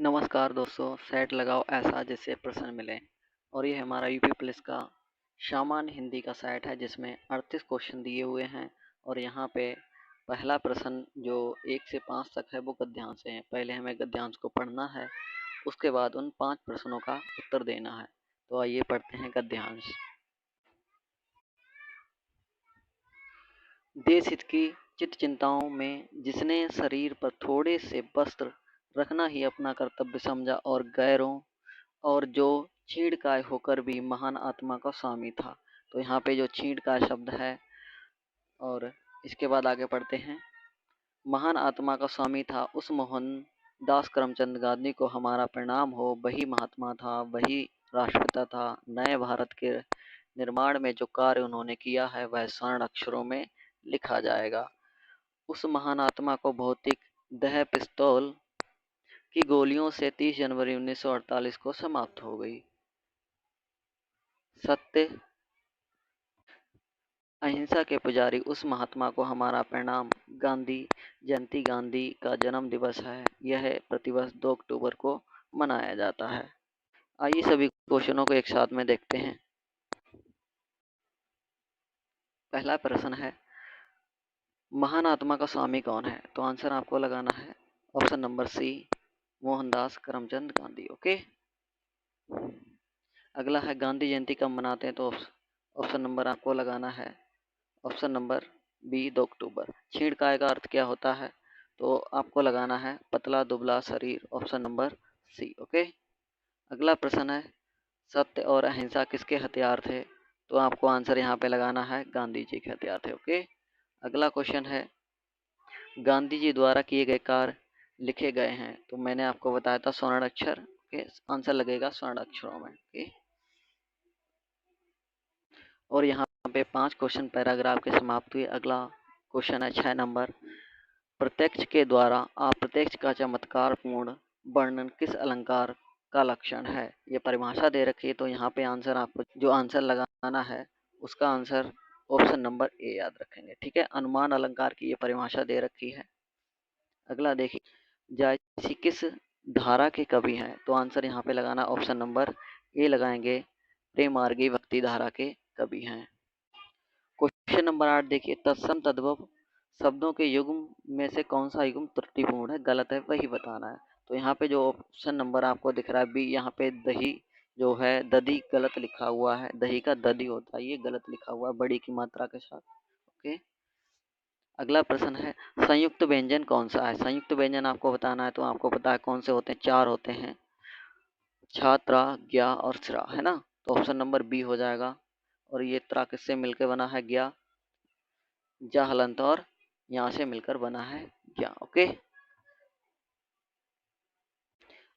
नमस्कार दोस्तों, सेट लगाओ ऐसा जिससे प्रश्न मिले। और ये हमारा यूपी पुलिस का सामान्य हिंदी का सेट है जिसमें 38 क्वेश्चन दिए हुए हैं। और यहाँ पे पहला प्रश्न जो 1 से 5 तक है वो गद्यांश है। पहले हमें गद्यांश को पढ़ना है, उसके बाद उन 5 प्रश्नों का उत्तर देना है। तो आइए पढ़ते हैं गद्यांश। देश हित की चित चिंताओं में जिसने शरीर पर थोड़े से वस्त्र रखना ही अपना कर्तव्य समझा और गैरों और जो चीड़काय होकर भी महान आत्मा का स्वामी था। तो यहाँ पे जो चीड़काय शब्द है, और इसके बाद आगे पढ़ते हैं। महान आत्मा का स्वामी था उस मोहनदास करमचंद गांधी को हमारा प्रणाम हो। वही महात्मा था, वही राष्ट्रपिता था। नए भारत के निर्माण में जो कार्य उन्होंने किया है वह स्वर्ण अक्षरों में लिखा जाएगा। उस महान आत्मा को भौतिक देह पिस्तौल की गोलियों से 30 जनवरी 1948 को समाप्त हो गई। सत्य अहिंसा के पुजारी उस महात्मा को हमारा प्रणाम। गांधी जयंती गांधी का जन्म दिवस है। यह प्रतिवर्ष 2 अक्टूबर को मनाया जाता है। आइए सभी क्वेश्चनों को एक साथ में देखते हैं। पहला प्रश्न है, महान आत्मा का स्वामी कौन है? तो आंसर आपको लगाना है option number C, Mohandas Karamchand Gandhi. Okay. अगला है, गांधी जयंती कब मनाते हैं? तो ऑप्शन नंबर आपको लगाना है ऑप्शन नंबर बी, 2 अक्टूबर। छीड़काय का अर्थ क्या होता है? तो आपको लगाना है पतला दुबला शरीर, ऑप्शन नंबर सी। ओके। अगला प्रश्न है, सत्य और अहिंसा किसके हथियार थे? तो आपको आंसर यहाँ पे लगाना है गांधी जी के हथियार थे। ओके। अगला क्वेश्चन है, गांधी जी द्वारा किए गए कार्य लिखे गए हैं। तो मैंने आपको बताया था स्वर्ण अक्षर। ओके, आंसर लगेगा स्वर्ण अक्षरों में। ओके। और यहाँ पे 5 क्वेश्चन पैराग्राफ के समाप्त हुए। अगला क्वेश्चन है 6 नंबर, प्रत्यक्ष के द्वारा अप्रत्यक्ष का चमत्कार पूर्ण वर्णन किस अलंकार का लक्षण है? ये परिभाषा दे रखी है। तो यहाँ पे आंसर आपको जो आंसर लगाना है उसका आंसर ऑप्शन नंबर ए याद रखेंगे। ठीक है, अनुमान अलंकार की ये परिभाषा दे रखी है। अगला देखिए, जायसी किस धारा के कवि हैं? तो आंसर यहाँ पे लगाना ऑप्शन नंबर ए लगाएंगे, प्रेम मार्गी भक्ति धारा के कवि हैं। क्वेश्चन नंबर 8 देखिए, तत्सम तद्भव शब्दों के युग्म में से कौन सा युग्म त्रुटिपूर्ण है, गलत है, वही बताना है। तो यहाँ पे जो ऑप्शन नंबर आपको दिख रहा है बी, यहाँ पे दही जो है दधी गलत लिखा हुआ है। दही का दधी होता है, ये गलत लिखा हुआ है बड़ी की मात्रा के साथ। ओके। अगला प्रश्न है, संयुक्त व्यंजन कौन सा है? संयुक्त व्यंजन आपको बताना है। तो आपको पता है कौन से होते हैं, 4 होते हैं, छात्रा, ज्ञा और श्रा, है ना। तो ऑप्शन नंबर बी हो जाएगा। और ये त्रा किससे मिलकर बना है? ज्ञा, जा हलंत और यहाँ से मिलकर बना है ज्ञा। ओके।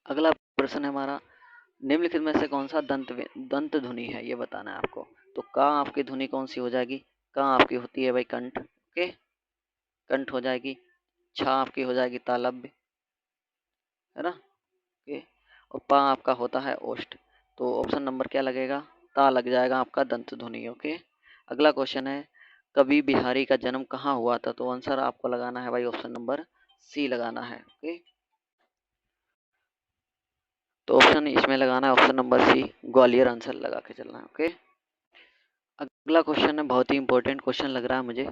अगला प्रश्न है हमारा, निम्नलिखित में से कौन सा दंत ध्वनि है, ये बताना है आपको। तो का आपकी ध्वनि कौन सी हो जाएगी? का आपकी होती है भाई कंठ। ओके, कंठ हो जाएगी। छा आपकी हो जाएगी तालव्य, है ना। ओके। और पा आपका होता है ओष्ठ। तो ऑप्शन नंबर क्या लगेगा? ता लग जाएगा आपका दंत ध्वनि। ओके। अगला क्वेश्चन है, कवि बिहारी का जन्म कहाँ हुआ था? तो आंसर आपको लगाना है भाई ऑप्शन नंबर सी लगाना है। ओके। तो ऑप्शन इसमें लगाना है option number C, Gwalior, answer लगा के चलना है। ओके। अगला क्वेश्चन है, बहुत ही इंपॉर्टेंट क्वेश्चन लग रहा है मुझे।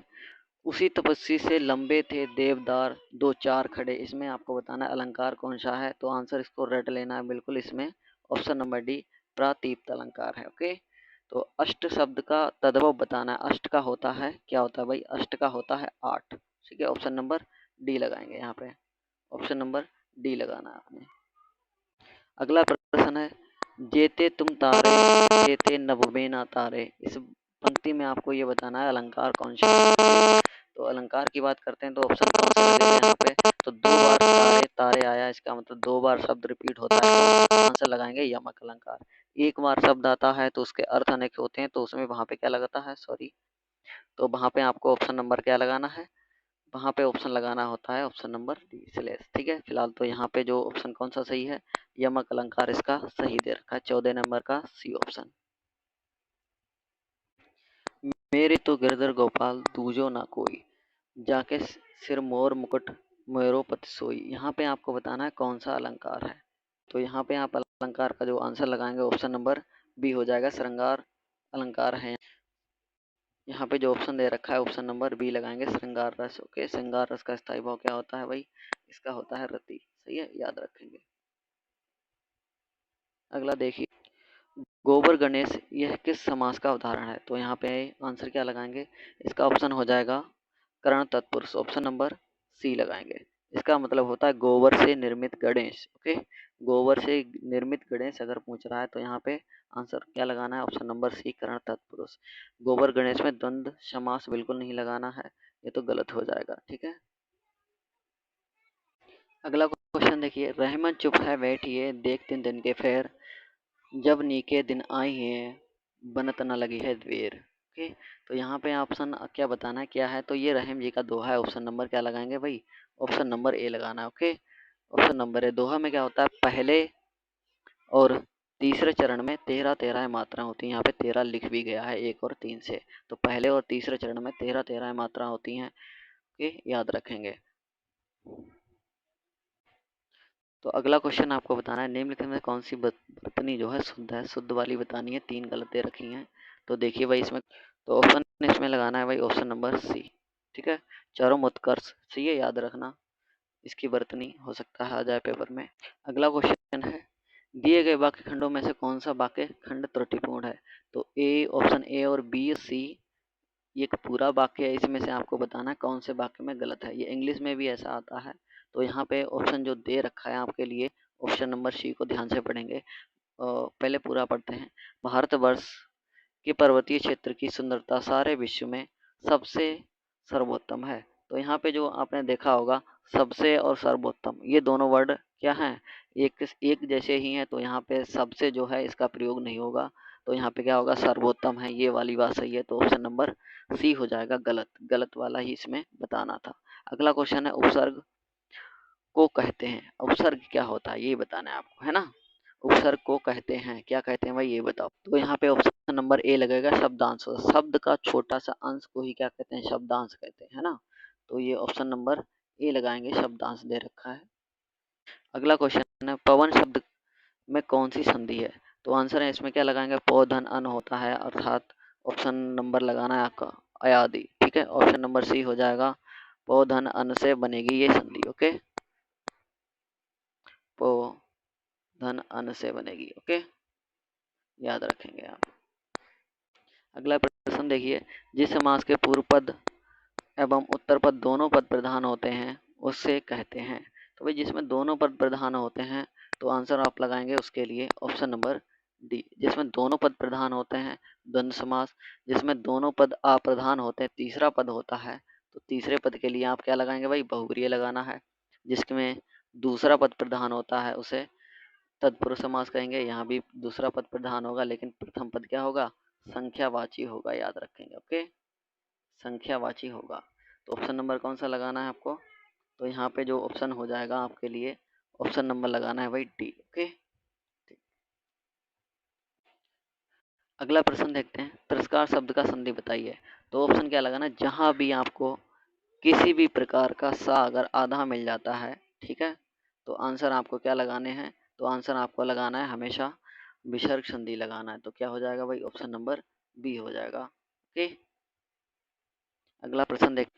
उसी तपस्वी से लंबे थे देवदार दो चार खड़े, इसमें आपको बताना है अलंकार कौन सा है। तो आंसर इसको रट लेना है बिल्कुल, इसमें ऑप्शन नंबर डी, प्रातीप्त अलंकार है। ओके। तो अष्ट शब्द का तद्भव बताना है। अष्ट का होता है, क्या होता है भाई? अष्ट का होता है 8। ठीक है, ऑप्शन नंबर डी लगाएंगे यहाँ पे, ऑप्शन नंबर डी लगाना है आपने। अगला प्रश्न है, जेते तुम तारे जेते नभ ना तारे, इस पंक्ति में आपको ये बताना है अलंकार कौन सा है। तो अलंकार की बात करते हैं तो ऑप्शन कौन सा लगेगा यहाँ पे? तो 2 बार तारे तारे आया, इसका मतलब 2 बार शब्द रिपीट होता है तो आंसर लगाएंगे यमक अलंकार। एक बार शब्द आता है तो उसके अर्थ अनेक होते हैं, तो उसमें वहां पे क्या लगाता है, सॉरी, तो वहां पे आपको ऑप्शन नंबर क्या लगाना है? वहां पे ऑप्शन लगाना होता है ऑप्शन नंबर डी, स्लेश। ठीक है, फिलहाल तो यहाँ पे जो ऑप्शन कौन सा सही है, यमक अलंकार इसका सही दे रखा है, 14 नंबर का सी ऑप्शन। मेरे तो गिरधर गोपाल दूजो ना कोई, जाके सिर मोर मुकुट मोरोपति सोई, यहाँ पे आपको बताना है कौन सा अलंकार है। तो यहाँ पे आप अलंकार का जो आंसर लगाएंगे ऑप्शन नंबर बी हो जाएगा, श्रृंगार अलंकार है। यहाँ पे जो ऑप्शन दे रखा है ऑप्शन नंबर बी लगाएंगे, श्रृंगार रस। ओके, श्रृंगार रस का स्थायी भाव क्या होता है भाई? इसका होता है रति। सही है, याद रखेंगे। अगला देखिए, गोबर गणेश यह किस समास का उदाहरण है? तो यहाँ पे आंसर क्या लगाएंगे? इसका ऑप्शन हो जाएगा करण तत्पुरुष, ऑप्शन नंबर सी लगाएंगे। इसका मतलब होता है गोबर से निर्मित गणेश। ओके, गोबर से निर्मित गणेश अगर पूछ रहा है तो यहाँ पे आंसर क्या लगाना है? ऑप्शन नंबर सी, करण तत्पुरुष। गोबर गणेश में द्वंद्व समास बिल्कुल नहीं लगाना है, ये तो गलत हो जाएगा। ठीक है, अगला क्वेश्चन देखिए, रहमत चुप है बैठिए देख तीन दिन के फेर, जब नीके दिन आई हैं बनत न लगी है देर। ओके, तो यहाँ पे ऑप्शन क्या बताना है, क्या है? तो ये रहीम जी का दोहा है। ऑप्शन नंबर क्या लगाएंगे भाई? ऑप्शन नंबर ए लगाना है। Okay, option number A. दोहा में क्या होता है? पहले और तीसरे चरण में 13 मात्रा होती हैं। यहाँ पे 13 लिख भी गया है, 1 और 3 से। तो पहले और तीसरे चरण में 13 मात्रा होती हैं। ओके, याद रखेंगे। तो अगला क्वेश्चन आपको बताना है, निम्नलिखित में कौन सी वर्तनी जो है शुद्ध है? शुद्ध वाली बतानी है, 3 गलत दे रखी हैं। तो देखिए भाई इसमें, तो ऑप्शन इसमें लगाना है भाई ऑप्शन नंबर सी। ठीक है, चारों उत्कर्ष। सही है, याद रखना, इसकी वर्तनी हो सकता है आ जाए पेपर में। अगला क्वेश्चन है, दिए गए वाक्य खंडों में से कौन सा वाक्य खंड त्रुटिपूर्ण है? तो ए, ऑप्शन ए और बी, सी, ये एक पूरा वाक्य है। इसमें से आपको बताना है कौन से वाक्य में गलत है। ये इंग्लिश में भी ऐसा आता है। तो यहाँ पे ऑप्शन जो दे रखा है आपके लिए, ऑप्शन नंबर सी को ध्यान से पढ़ेंगे। पहले पूरा पढ़ते हैं। भारतवर्ष के पर्वतीय क्षेत्र की सुंदरता सारे विश्व में सबसे सर्वोत्तम है। तो यहाँ पे जो आपने देखा होगा, सबसे और सर्वोत्तम, ये दोनों वर्ड क्या हैं? एक जैसे ही हैं। तो यहाँ पे सबसे जो है इसका प्रयोग नहीं होगा। तो यहाँ पे क्या होगा? सर्वोत्तम है, ये वाली बात सही है। तो ऑप्शन नंबर सी हो जाएगा गलत। गलत वाला ही इसमें बताना था। अगला क्वेश्चन है, उपसर्ग को कहते हैं। उपसर्ग क्या होता है ये बताना है आपको, है ना? उपसर्ग को कहते हैं, क्या कहते हैं भाई ये बताओ। तो यहाँ पे ऑप्शन नंबर ए लगेगा, शब्दांश। शब्द का छोटा सा अंश को ही क्या कहते हैं? शब्दांश कहते हैं, है ना? तो ये ऑप्शन नंबर ए लगाएंगे, शब्दांश दे रखा है। अगला क्वेश्चन है, पवन शब्द में कौन सी संधि है? तो आंसर है इसमें क्या लगाएंगे? पौ धन अन होता है, अर्थात ऑप्शन नंबर लगाना है आपका अयादि। ठीक है, ऑप्शन नंबर सी हो जाएगा, पौ धन अन से बनेगी ये संधि। ओके, पौ धन अन से बनेगी। ओके, याद रखेंगे आप। अगला प्रश्न देखिए, जिस समास के पूर्व पद एवं उत्तर पद दोनों पद प्रधान होते हैं उससे कहते हैं। तो भाई जिसमें दोनों पद प्रधान होते हैं, तो आंसर आप लगाएंगे उसके लिए ऑप्शन नंबर डी। जिसमें दोनों पद प्रधान होते हैं, द्वंद्व समास। जिसमें दोनों पद अप्रधान होते हैं, तीसरा पद होता है, तो तीसरे पद के लिए आप क्या लगाएंगे भाई? बहुब्रीहि लगाना है। जिसमें दूसरा पद प्रधान होता है उसे तत्पुरुष समास कहेंगे। यहाँ भी दूसरा पद प्रधान होगा, लेकिन प्रथम पद क्या होगा? संख्यावाची होगा, याद रखेंगे। ओके, संख्यावाची होगा। तो ऑप्शन नंबर कौन सा लगाना है आपको? तो यहाँ पे जो ऑप्शन हो जाएगा आपके लिए, ऑप्शन नंबर लगाना है भाई डी। ओके, अगला प्रश्न देखते हैं, तिरस्कार शब्द का संधि बताइए। तो ऑप्शन क्या लगाना है? जहां भी आपको किसी भी प्रकार का सा अगर आधा मिल जाता है, ठीक है, तो आंसर आपको क्या लगाने हैं? तो आंसर आपको लगाना है हमेशा विसर्ग संधि लगाना है। तो क्या हो जाएगा भाई? ऑप्शन नंबर बी हो जाएगा। ओके, अगला प्रश्न देख,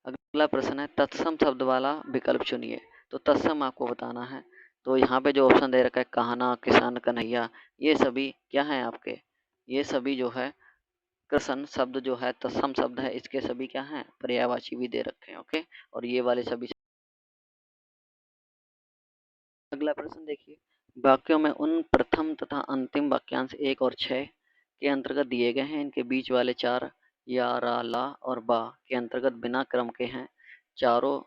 अगला प्रश्न है, तत्सम शब्द वाला विकल्प चुनिए। तो तत्सम आपको बताना है। तो यहाँ पे जो ऑप्शन दे रखा है, कहना, किसान, कन्हैया, ये सभी क्या है आपके? ये सभी जो है कृष्ण शब्द जो है तत्सम शब्द है, इसके सभी क्या हैं? पर्यायवाची भी दे रखे हैं। ओके, और ये वाले सभी। अगला प्रश्न देखिए, वाक्यों में उन प्रथम तथा अंतिम वाक्यांश 1 और 6 के अंतर्गत दिए गए हैं। इनके बीच वाले 4 या, रा, ला और बा के अंतर्गत बिना क्रम के हैं। चारों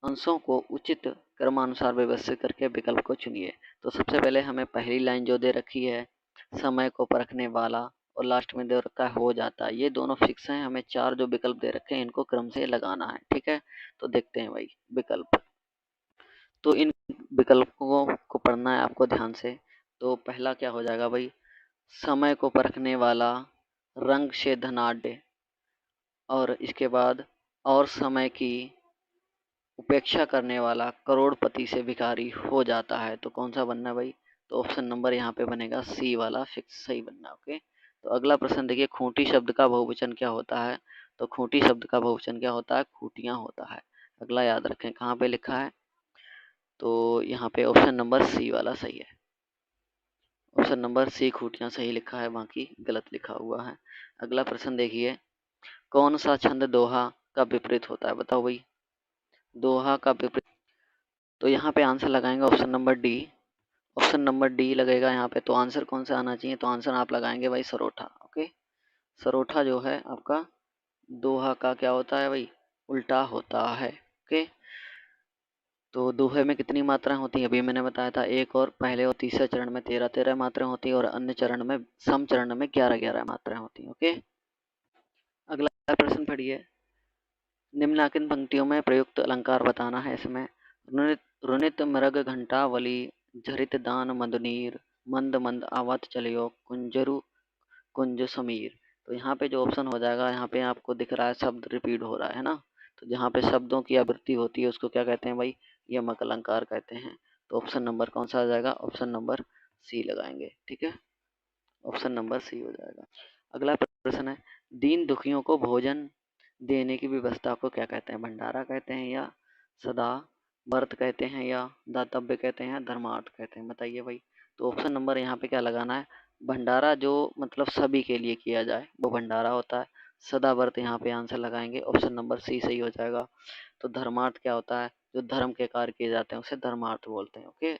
अंशों को उचित क्रमानुसार व्यवस्थित करके विकल्प को चुनिए। तो सबसे पहले हमें पहली लाइन जो दे रखी है, समय को परखने वाला, और लास्ट में दे रखा है हो जाता, ये दोनों फिक्स हैं। हमें 4 जो विकल्प दे रखे हैं इनको क्रम से लगाना है। ठीक है, तो देखते हैं भाई विकल्प। तो इन विकल्पों को पढ़ना है आपको ध्यान से। तो पहला क्या हो जाएगा भाई? समय को परखने वाला, रंग से धनाढ्य, और इसके बाद और समय की उपेक्षा करने वाला करोड़पति से भिखारी हो जाता है, तो कौन सा बनना है भाई? तो ऑप्शन नंबर यहाँ पे बनेगा सी वाला फिक्स सही बनना। ओके, तो अगला प्रश्न देखिए, खूंटी शब्द का बहुवचन क्या होता है? तो खूंटी शब्द का बहुवचन क्या होता है? खूंटियां होता है। अगला याद रखें कहाँ पे लिखा है, तो यहाँ पे ऑप्शन नंबर सी वाला सही है। ऑप्शन नंबर सी खूंटियां सही लिखा है, बाकी गलत लिखा हुआ है। अगला प्रश्न देखिए, कौन सा छंद दोहा का विपरीत होता है? बताओ भाई, दोहा का विपरीत। तो यहाँ पे आंसर लगाएंगे option number D. Option number D लगेगा यहाँ पे, तो आंसर कौन सा आना चाहिए? तो आंसर आप लगाएंगे भाई सरोठा। ओके, सरोठा जो है आपका दोहा का क्या होता है भाई? उल्टा होता है। ओके, तो दोहे में कितनी मात्राएं होती हैं? अभी मैंने बताया था एक, और पहले और तीसरे चरण में 13-13 मात्राएं होती हैं, और अन्य चरण में सम चरण में 11-11 मात्राएं होती हैं। ओके, अगला प्रश्न पढ़िए, निम्नलिखित पंक्तियों में प्रयुक्त अलंकार बताना है। इसमें रुनित रुनित मृग घंटावली, झरित दान मदनीर, मंद मंद आवत चलियो, कुंजरु कुंज समीर। तो यहाँ पे जो ऑप्शन हो जाएगा, यहाँ पे आपको दिख रहा है शब्द रिपीट हो रहा है ना, तो जहाँ पे शब्दों की आवृत्ति होती है उसको क्या कहते हैं भाई? यमक अलंकार कहते हैं। तो ऑप्शन नंबर कौन सा आ जाएगा? ऑप्शन नंबर सी लगाएंगे। ठीक है, ऑप्शन नंबर सी हो जाएगा। अगला प्रश्न है, दीन दुखियों को भोजन देने की व्यवस्था को क्या कहते हैं? भंडारा कहते हैं, या सदा व्रत कहते हैं, या दातव्य कहते हैं, या धर्मार्थ कहते हैं? बताइए भाई। तो ऑप्शन नंबर यहाँ पे क्या लगाना है? भंडारा जो मतलब सभी के लिए किया जाए वो भंडारा होता है। सदा व्रत यहाँ पे आंसर लगाएंगे, ऑप्शन नंबर सी सही हो जाएगा। तो धर्मार्थ क्या होता है? जो धर्म के कार्य किए जाते हैं उसे धर्मार्थ बोलते हैं। ओके,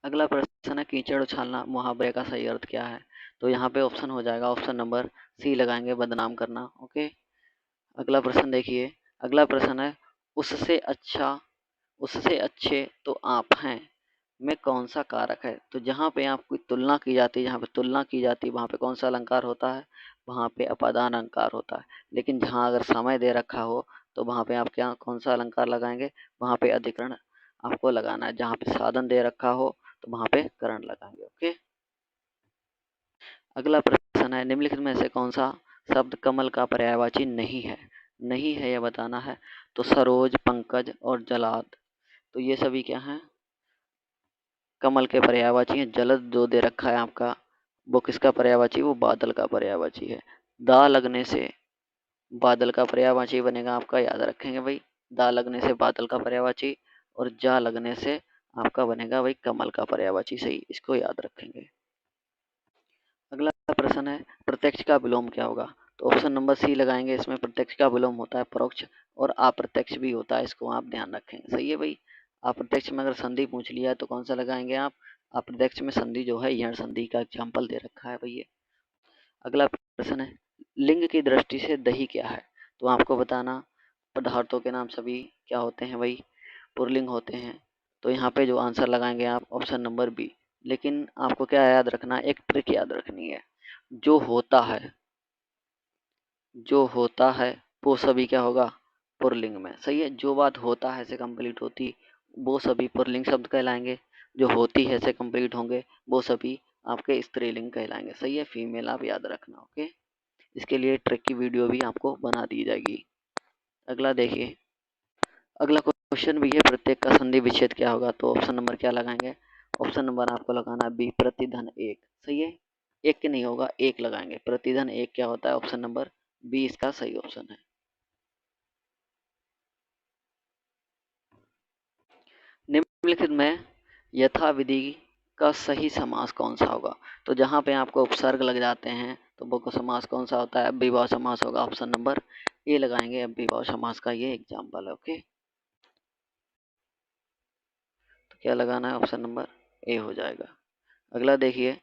अगला प्रश्न है, कीचड़ उछालना मुहावरे का सही अर्थ क्या है? तो यहाँ पे ऑप्शन हो जाएगा, ऑप्शन नंबर सी लगाएंगे, बदनाम करना। ओके, अगला प्रश्न देखिए, अगला प्रश्न है, उससे अच्छा उससे अच्छे तो आप हैं में कौन सा कारक है? तो जहाँ पे आपकी तुलना की जाती है, जहाँ पे तुलना की जाती है वहाँ पे कौन सा अलंकार होता है? वहाँ पे अपादान अलंकार होता है। लेकिन जहाँ अगर समय दे रखा हो तो वहाँ पे आप क्या कौन सा अलंकार लगाएंगे? वहाँ पे अधिकरण आपको लगाना है। जहाँ पे साधन दे रखा हो तो वहाँ पे करण लगाएंगे। ओके, अगला प्रश्न है, निम्नलिखित में से कौन सा शब्द कमल का पर्यायवाची नहीं है? नहीं है यह बताना है। तो सरोज, पंकज और जलाद, तो ये सभी क्या हैं? कमल के पर्यायवाची हैं। जलद जो दे रखा है आपका, वो किसका पर्यायवाची? वो बादल का पर्यायवाची है। दा लगने से बादल का पर्यायवाची बनेगा आपका, याद रखेंगे भाई। दा लगने से बादल का पर्यायवाची, और जा लगने से आपका बनेगा भाई कमल का पर्यायवाची। सही, इसको याद रखेंगे। अगला प्रश्न है, प्रत्यक्ष का विलोम क्या होगा? तो ऑप्शन नंबर सी लगाएंगे। इसमें प्रत्यक्ष का विलोम होता है परोक्ष, और अप्रत्यक्ष भी होता है, इसको आप ध्यान रखेंगे। सही है भाई। अप्रत्यक्ष में अगर संधि पूछ लिया है तो कौन सा लगाएंगे आप? अप्रत्यक्ष में संधि जो है यण संधि का एग्जाम्पल दे रखा है भैया। अगला प्रश्न है, लिंग की दृष्टि से दही क्या है? तो आपको बताना, पदार्थों के नाम सभी क्या होते हैं भाई? पुल्लिंग होते हैं। तो यहाँ पे जो आंसर लगाएंगे आप, ऑप्शन नंबर बी। लेकिन आपको क्या याद रखना है? एक ट्रिक याद रखनी है, जो होता है जो होता है वो सभी क्या होगा? पुल्लिंग में। सही है, जो बात होता है से कंप्लीट होती वो सभी पुल्लिंग शब्द कहलाएंगे, जो होती है से कंप्लीट होंगे वो सभी आपके स्त्रीलिंग कहलाएंगे। सही है, फीमेल आप याद रखना। ओके, इसके लिए ट्रिक की वीडियो भी आपको बना दी जाएगी। अगला देखिए, अगला क्वेश्चन भी है, प्रत्येक का संधि विच्छेद क्या होगा? तो ऑप्शन नंबर क्या लगाएंगे? ऑप्शन नंबर आपको लगाना है बी, प्रतिधन एक। सही है, एक के नहीं होगा, एक लगाएंगे। प्रतिधन एक क्या होता है? ऑप्शन नंबर बी इसका सही ऑप्शन है। निम्नलिखित में यथाविधि का सही समास कौन सा होगा? तो जहाँ पे आपको उपसर्ग लग जाते हैं तो वो समास कौन सा होता है? अव्ययभाव समास होगा। ऑप्शन नंबर ए लगाएंगे, अव्ययभाव समास का ये एग्जाम्पल है। ओके, तो क्या लगाना है? ऑप्शन नंबर ए हो जाएगा। अगला देखिए,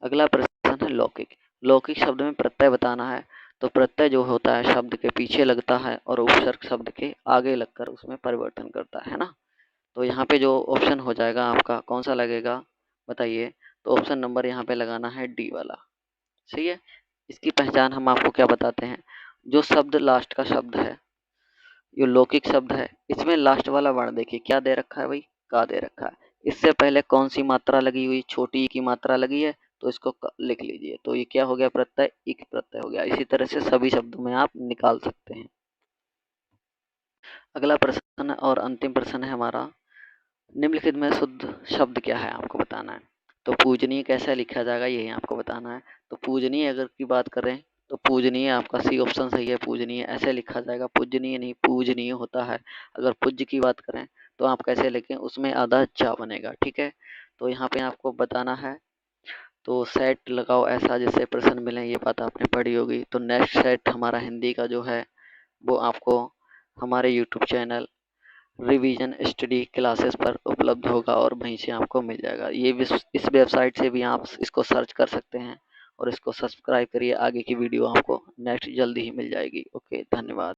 अगला प्रश्न है लौकिक। लौकिक शब्द में प्रत्यय बताना है। तो प्रत्यय जो होता है शब्द के पीछे लगता है और उपसर्ग शब्द के आगे लगकर उसमें परिवर्तन करता है ना। तो यहाँ पे जो ऑप्शन हो जाएगा आपका कौन सा लगेगा? बताइए। तो ऑप्शन नंबर यहाँ पे लगाना है डी वाला। सही है, इसकी पहचान हम आपको क्या बताते हैं? जो शब्द लास्ट का शब्द है, जो लौकिक शब्द है, इसमें लास्ट वाला वर्ण देखिए क्या दे रखा है भाई? का दे रखा है। इससे पहले कौन सी मात्रा लगी हुई? छोटी ई की मात्रा लगी है, तो इसको लिख लीजिए। तो ये क्या हो गया? प्रत्यय, इक प्रत्यय हो गया। इसी तरह से सभी शब्दों में आप निकाल सकते हैं। अगला प्रश्न और अंतिम प्रश्न है हमारा, निम्नलिखित में शुद्ध शब्द क्या है आपको बताना है। तो पूजनीय कैसे लिखा जाएगा यही आपको बताना है। तो पूजनीय अगर की बात करें तो पूजनीय आपका सी ऑप्शन सही है, पूजनीय ऐसे लिखा जाएगा, पूजनीय नहीं पूजनीय होता है। अगर पूज्य की बात करें तो आप कैसे लिखें, उसमें आधा चा बनेगा, ठीक है। तो यहाँ पे आपको बताना है। तो सेट लगाओ ऐसा जिससे प्रश्न मिले, ये बात आपने पढ़ी होगी। तो नेक्स्ट सेट हमारा हिंदी का जो है वो आपको हमारे YouTube channel revision study classes पर उपलब्ध होगा और वहीं से आपको मिल जाएगा। इस वेबसाइट से भी आप इसको सर्च कर सकते हैं और इसको सब्सक्राइब करिए। आगे की वीडियो आपको नेक्स्ट जल्दी ही मिल जाएगी। ओके, धन्यवाद।